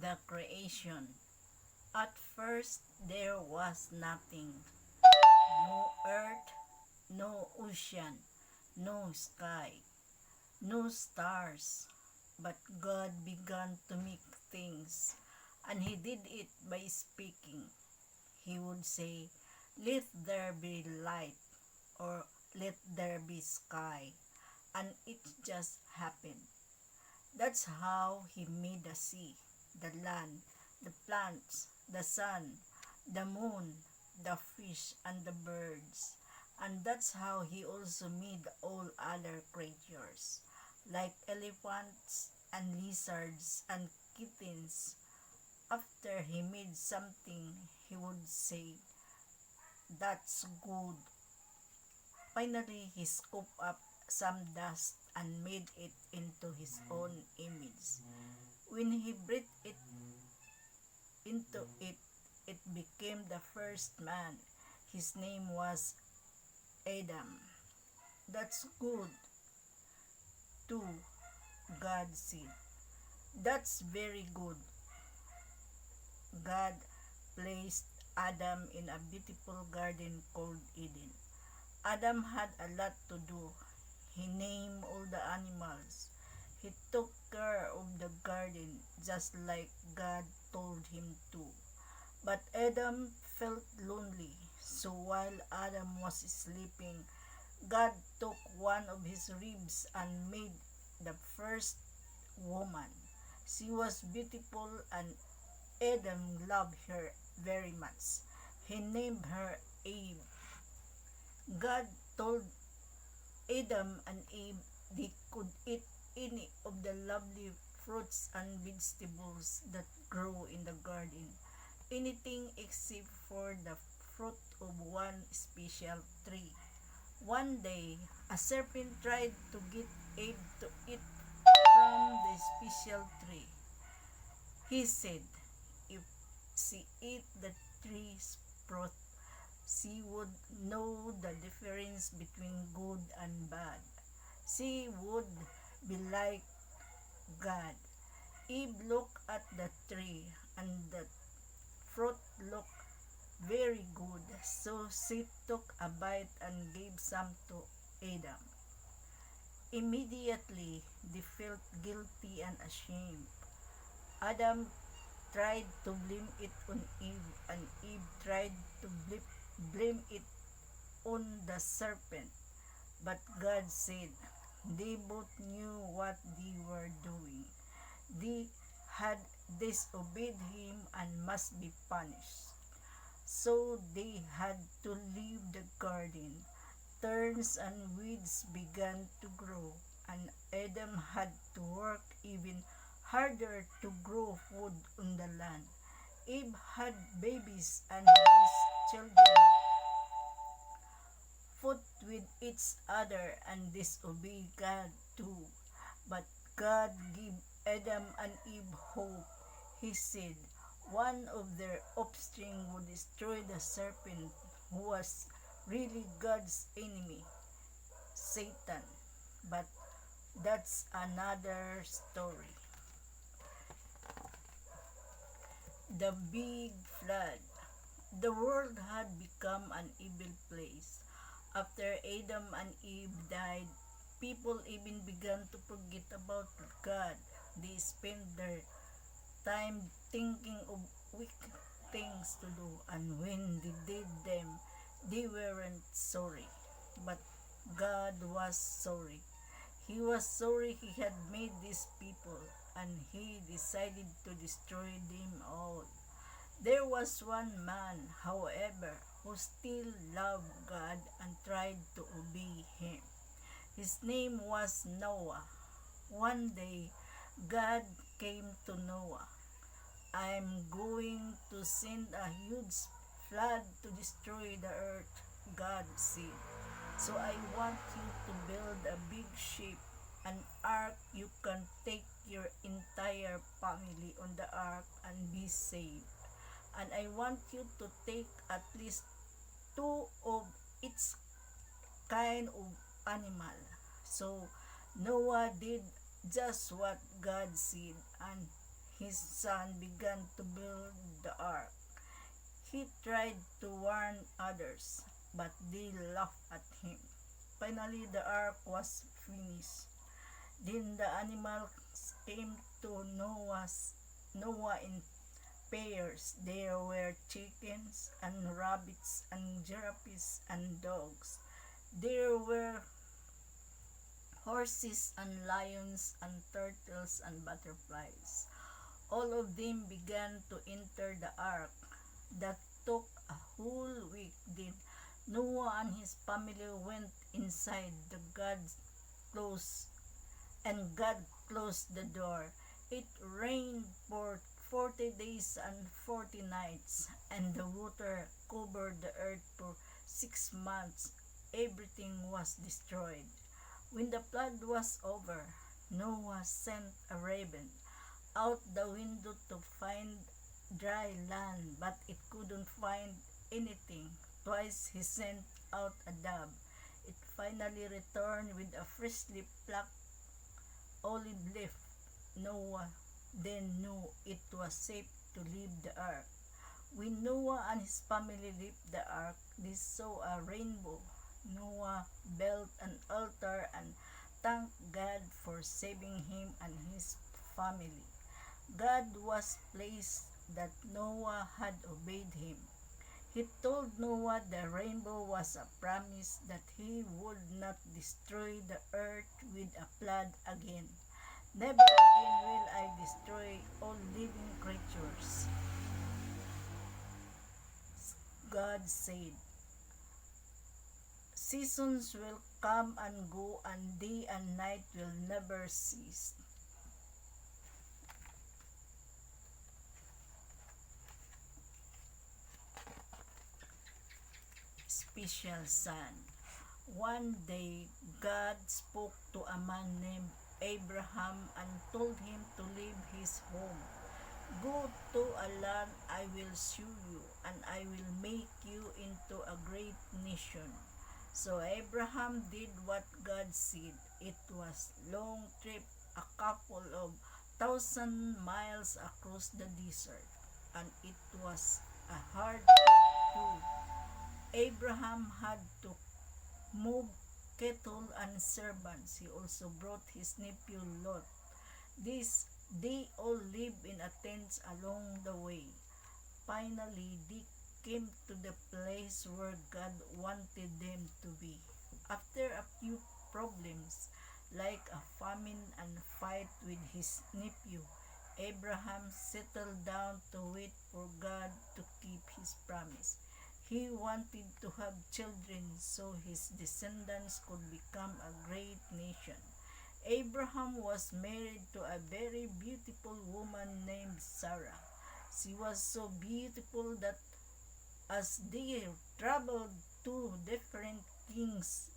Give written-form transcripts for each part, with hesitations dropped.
The creation. At first there was nothing. No earth, no ocean, no sky, no stars. But God began to make things, and He did it by speaking. He would say, "Let there be light," or "Let there be sky," and it just happened. That's how He made the sea, the land, the plants, the sun, the moon, the fish, and the birds. And that's how He also made all other creatures, like elephants and lizards and kittens. After He made something, He would say, "That's good." Finally, He scooped up some dust and made it into His own image. When He breathed it into it, it became the first man. His name was Adam. "That's good, too," God said. "That's very good." God placed Adam in a beautiful garden called Eden. Adam had a lot to do. He named all the animals. He took care of the garden just like God told him to. But Adam felt lonely. So while Adam was sleeping, God took one of his ribs and made the first woman. She was beautiful and Adam loved her very much. He named her Eve. God told Adam and Eve they could eat any of the lovely fruits and vegetables that grow in the garden, anything except for the fruit of one special tree. One day, a serpent tried to get Eve to eat from the special tree. He said, if she ate the tree's fruit, she would know the difference between good and bad. She would be like God. Eve looked at the tree and the fruit looked very good, so she took a bite and gave some to Adam. Immediately, they felt guilty and ashamed. Adam tried to blame it on Eve, and Eve tried to blame it on the serpent. But God said they both knew what they were doing. They had disobeyed Him and must be punished. So they had to leave the garden. Thorns and weeds began to grow, and Adam had to work even harder to grow food on the land. Eve had babies, and these children fought with each other and disobeyed God too. But God gave Adam and Eve hope. He said one of their offspring would destroy the serpent, who was really God's enemy, Satan. But that's another story. The Big Flood. The world had become an evil place. After Adam and Eve died, people even began to forget about God. They spent their time thinking of wicked things to do, and when they did them, they weren't sorry. But God was sorry. He was sorry He had made these people, and He decided to destroy them all. There was one man, however, who still loved God and tried to obey Him. His name was Noah. One day, God came to Noah. "I'm going to send a huge flood to destroy the earth," God said. "So I want you to build a big ship, an ark. You can take your entire family on the ark and be safe. And I want you to take at least two of each kind of animal." So Noah did just what God said, and his son, began to build the ark. He tried to warn others, but they laughed at him. Finally, the ark was finished. Then the animals came to Noah in pairs. There were chickens and rabbits and giraffes and dogs. There were horses and lions and turtles and butterflies. All of them began to enter the ark. That took a whole week. Then Noah and his family went inside. Closed God closed the door. It rained for 40 days and 40 nights, and the water covered the earth for 6 months. Everything was destroyed. When the flood was over, Noah sent a raven out the window to find dry land, but it couldn't find anything. Twice he sent out a dove. It finally returned with a freshly plucked olive leaf. Noah then knew it was safe to leave the ark. When Noah and his family left the ark, they saw a rainbow. Noah built an altar and thanked God for saving him and his family. God was pleased that Noah had obeyed him. He told Noah the rainbow was a promise that he would not destroy the earth with a flood again. Never again will I destroy all living creatures. God said, seasons will come and go, and day and night will never cease. Special son. One day, God spoke to a man named Abraham and told him to leave his home. Go to a land I will show you, and I will make you into a great nation. So Abraham did what God said. It was a long trip, a couple of 1,000 miles across the desert, and it was a hard trip too. Abraham had to move cattle and servants. He also brought his nephew Lot. They all lived in a tent along the way. Finally, they came to the place where God wanted them to be. After a few problems, like a famine and fight with his nephew, Abraham settled down to wait for God to keep his promise. He wanted to have children so his descendants could become a great nation. Abraham was married to a very beautiful woman named Sarah. She was so beautiful that as they traveled, two different kings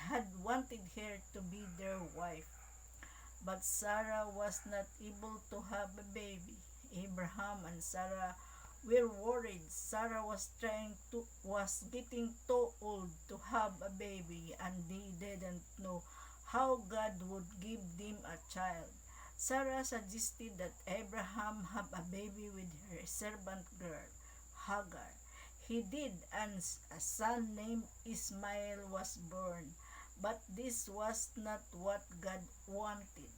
had wanted her to be their wife. But Sarah was not able to have a baby. Abraham and Sarah were worried. Sarah was getting too old to have a baby, and they didn't know how God would give them a child. Sarah suggested that Abraham have a baby with her servant girl, Hagar. He did, and a son named Ismail was born. But this was not what God wanted.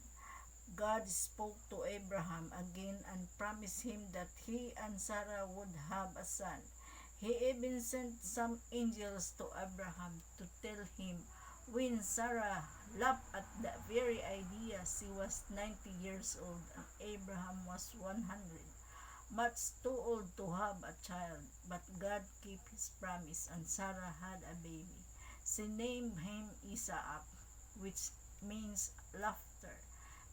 God spoke to Abraham again and promised him that he and Sarah would have a son. He even sent some angels to Abraham to tell him. When Sarah laughed at the very idea, she was 90 years old and Abraham was 100, much too old to have a child. But God kept his promise and Sarah had a baby. She named him Isaac, which means laughter,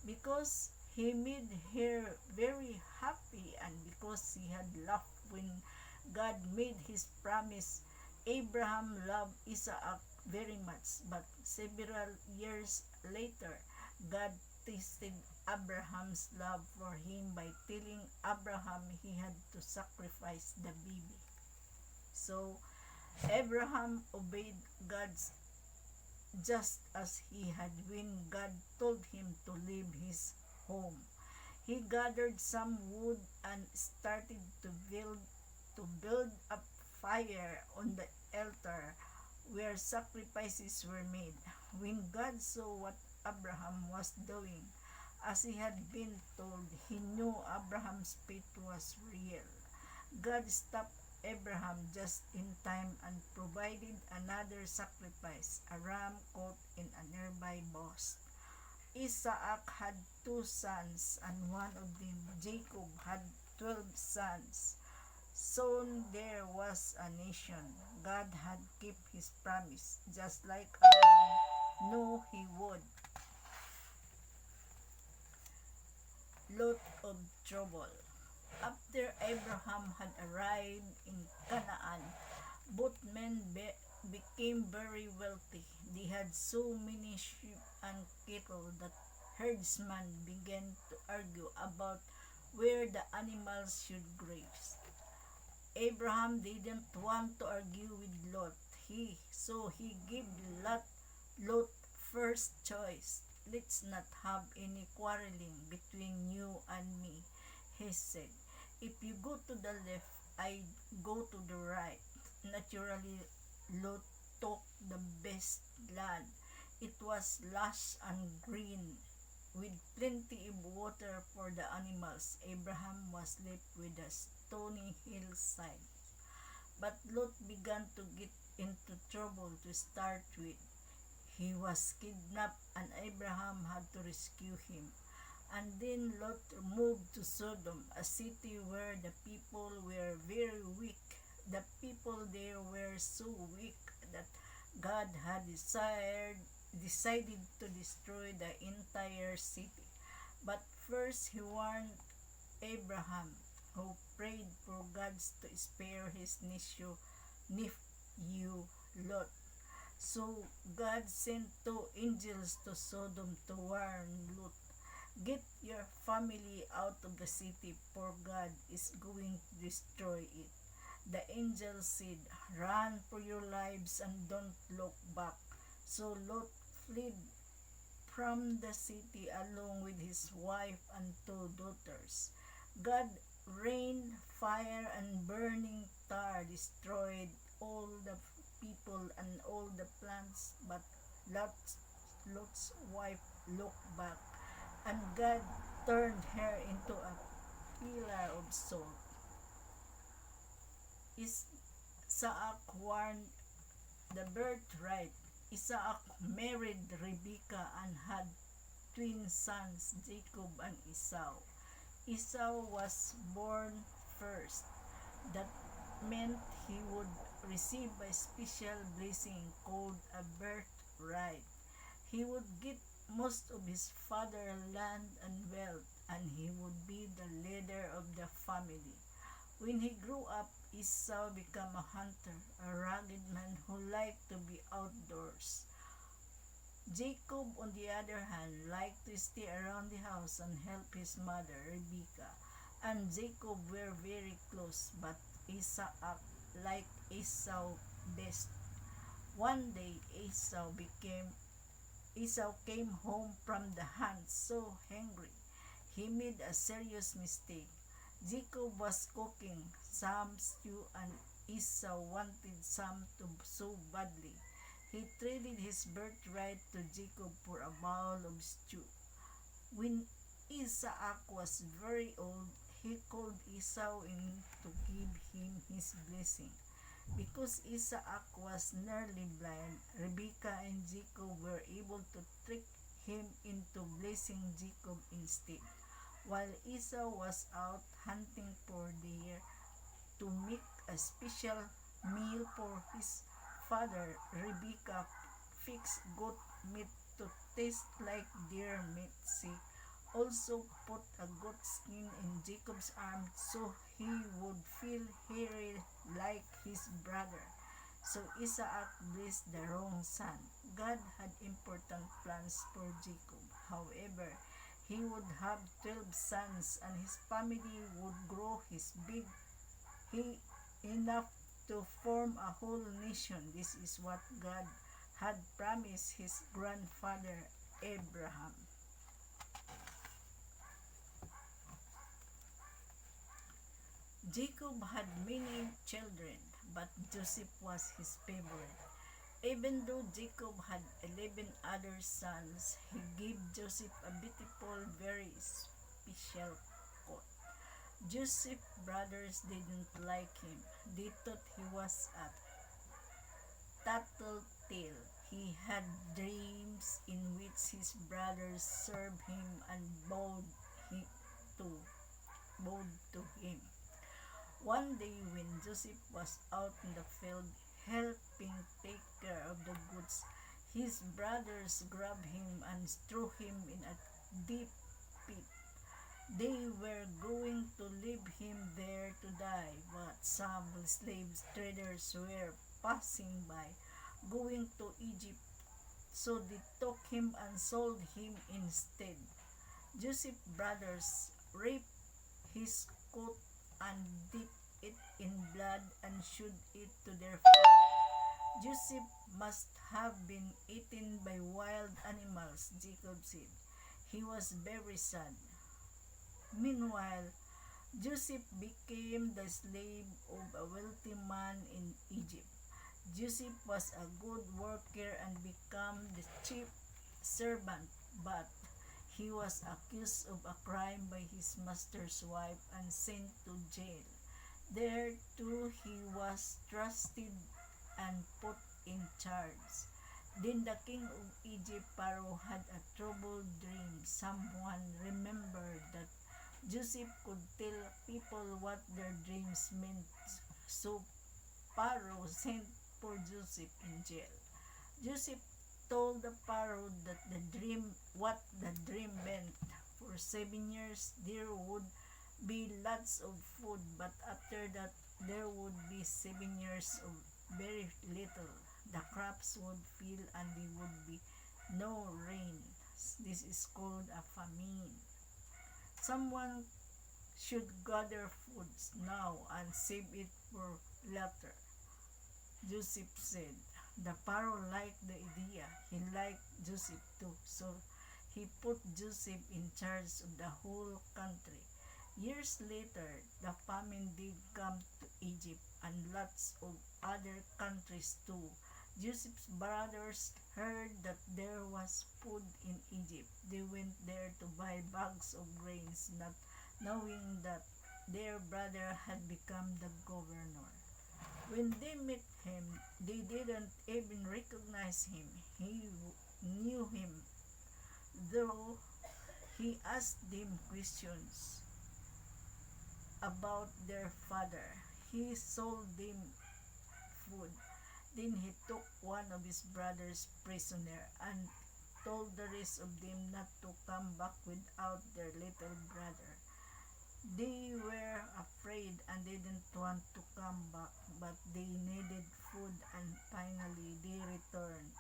because he made her very happy and because he had laughed when God made his promise. Abraham loved Isaac very much, but several years later, God tested Abraham's love for him by telling Abraham he had to sacrifice the baby. So, Abraham obeyed God just as he had when God told him to leave his home. He gathered some wood and started to build a fire on the altar where sacrifices were made. When God saw what Abraham was doing, as he had been told, he knew Abraham's faith was real. God stopped Abraham just in time and provided another sacrifice, a ram caught in a nearby bush. Isaac had two sons, and one of them, Jacob, had 12 sons. Soon there was a nation. God had kept his promise, just like Abraham knew he would. Lot of trouble. After Abraham had arrived in Canaan, both men became very wealthy. They had so many sheep and cattle that herdsmen began to argue about where the animals should graze. Abraham didn't want to argue with Lot. So he gave Lot first choice. Let's not have any quarreling between you and me, he said. If you go to the left, I go to the right. Naturally, Lot took the best land. It was lush and green, with plenty of water for the animals. Abraham was left with a stony hillside. But Lot began to get into trouble to start with. He was kidnapped and Abraham had to rescue him. And then Lot moved to Sodom, a city where the people were very weak. The people there were so weak that God had decided to destroy the entire city. But first he warned Abraham, who prayed for God to spare his nephew Lot. So God sent two angels to Sodom to warn Lot, get your family out of the city, for God is going to destroy it. The angel said, run for your lives and don't look back. So Lot fled from the city along with his wife and two daughters. God rained fire and burning tar destroyed all the people and all the plants, but Lot's wife looked back, and God turned her into a pillar of salt. Isaac warned the birthright. Isaac married Rebekah and had twin sons, Jacob and Esau. Esau was born first. That meant he would receive a special blessing called a birthright. He would get most of his father's land and wealth, and he would be the leader of the family. When he grew up, Esau became a hunter, a rugged man who liked to be outdoors. Jacob, on the other hand, liked to stay around the house and help his mother, Rebekah. And Jacob were very close, but Isaac liked Esau best. One day, Esau came home from the hunt so hungry. He made a serious mistake. Jacob was cooking some stew and Esau wanted some so badly. He traded his birthright to Jacob for a bowl of stew. When Isaac was very old, he called Esau in to give him his blessing. Because Isaac was nearly blind, Rebekah and Jacob were able to trick him into blessing Jacob instead. While Esau was out hunting for deer to make a special meal for his father, Rebekah fixed goat meat to taste like deer meat. She also put a goat skin in Jacob's arm so he would feel hairy like his brother. So Isaac blessed the wrong son. God had important plans for Jacob. However, he would have 12 sons and his family would grow enough to form a whole nation. This is what God had promised his grandfather Abraham. Jacob had many children, but Joseph was his favorite. Even though Jacob had 11 other sons, he gave Joseph a beautiful, very special coat. Joseph's brothers didn't like him. They thought he was a tattletale. He had dreams in which his brothers served him and to, bowed to him. One day when Joseph was out in the field helping take care of the goods, his brothers grabbed him and threw him in a deep pit. They were going to leave him there to die, but some slave traders were passing by, going to Egypt, so they took him and sold him instead. Joseph's brothers ripped his coat and dipped it in blood and showed it to their father. Joseph must have been eaten by wild animals, Jacob said. He was very sad. Meanwhile, Joseph became the slave of a wealthy man in Egypt. Joseph was a good worker and became the chief servant, but he was accused of a crime by his master's wife and sent to jail. There too he was trusted and put in charge. Then the king of Egypt, Pharaoh, had a troubled dream. Someone remembered that Joseph could tell people what their dreams meant, so Pharaoh sent for Joseph in jail. Joseph told the Pharaoh that what the dream meant. For 7 years there would be lots of food, but after that there would be 7 years of very little. The crops would fail and there would be no rain. This is called a famine. Someone should gather food now and save it for later, Joseph said. The Pharaoh liked the idea. He liked Joseph too, so he put Joseph in charge of the whole country. Years later, the famine did come to Egypt and lots of other countries too. Joseph's brothers heard that there was food in Egypt. They went there to buy bags of grains, not knowing that their brother had become the governor. When they met him, they didn't even recognize him. He knew him, though he asked them questions about their father. He sold them food. Then he took one of his brothers prisoner and told the rest of them not to come back without their little brother. They were afraid and didn't want to come back, but they needed food, and finally they returned.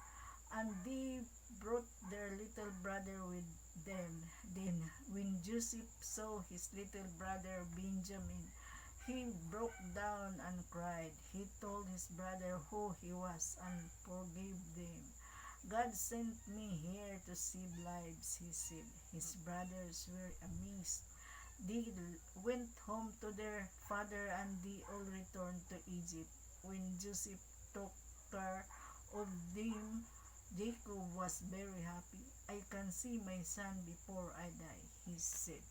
And they brought their little brother with them. Then when Joseph saw his little brother Benjamin, he broke down and cried. He told his brother who he was and forgave them. God sent me here to save lives, he said. His brothers were amazed. They went home to their father and they all returned to Egypt. When Joseph took care of them, Jacob was very happy. I can see my son before I die, he said.